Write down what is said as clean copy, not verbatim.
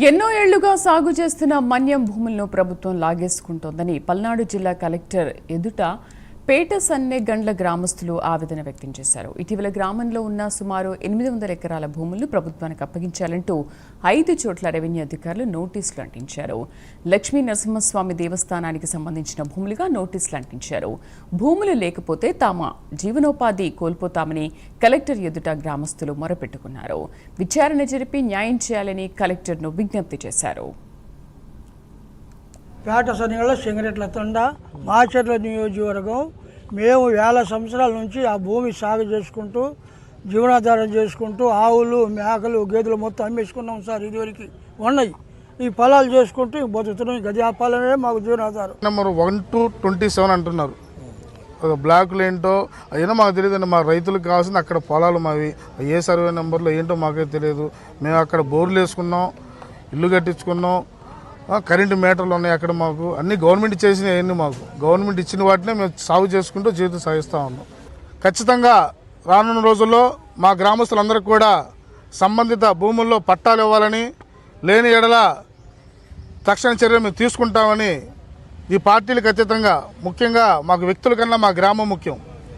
ఎన్నో ఏళ్లుగా సాగు చేస్తున్న మన్యం భూములను ప్రభుత్వం లాగేసుకుంటోందని పల్నాడు జిల్లా కలెక్టర్ ఎదుట పేట సన్నెగండ్ల గ్రామస్తులు ఆవేదన వ్యక్తం చేశారు. ఇటీవల గ్రామంలో ఉన్న సుమారు 800 ఎకరాల భూములను ప్రభుత్వానికి అప్పగించాలంటూ 5 చోట్ల రెవెన్యూ అధికారులు నోటీసులు అంటించారు. లక్ష్మీ నరసింహస్వామి దేవస్థానానికి సంబంధించిన భూములుగా నోటీసులు అంటించారు. భూములు లేకపోతే తాము జీవనోపాధి కోల్పోతామని కలెక్టర్ ఎదుట గ్రామస్తులు మొరపెట్టుకున్నారు. విచారణ జరిపి న్యాయం చేయాలని కలెక్టర్ను విజ్ఞప్తి చేశారు. పేట సన్నిగండ్ల సింగరెట్ల తండ మాచర్ల నియోజకవర్గం. మేము వేల సంవత్సరాల నుంచి ఆ భూమి సాగు చేసుకుంటూ జీవనాధారం చేసుకుంటూ ఆవులు మేకలు గేదెలు మొత్తం అమ్మేసుకున్నాం సార్. ఇదివరకు ఉన్నాయి ఈ పొలాలు చేసుకుంటూ బతుకుతున్నాం. గజాపాలనే మాకు జీవనాధారం. నెంబర్ 1 to 27 అంటున్నారు. బ్లాక్లు ఏంటో అయినా మాకు తెలియదండి. మా రైతులకు కావాల్సింది అక్కడ పొలాలు మావి. ఏ సర్వే నెంబర్లో ఏంటో మాకే తెలియదు. మేము అక్కడ బోర్లు వేసుకున్నాం, ఇల్లు కట్టించుకున్నాం, కరెంటు మీటర్లు ఉన్నాయి అక్కడ. మాకు అన్ని గవర్నమెంట్ చేసినవి అన్నీ మాకు గవర్నమెంట్ ఇచ్చిన వాటినే మేము సాగు చేసుకుంటూ జీవితం సాగిస్తూ ఉన్నాం. ఖచ్చితంగా రానున్న రోజుల్లో మా గ్రామస్తులందరికీ కూడా సంబంధిత భూముల్లో పట్టాలు ఇవ్వాలని, లేని ఎడల తక్షణ చర్యలు మేము తీసుకుంటామని ఈ పార్టీలకు అతీతంగా ముఖ్యంగా మాకు వ్యక్తుల కన్నా మా గ్రామం ముఖ్యం.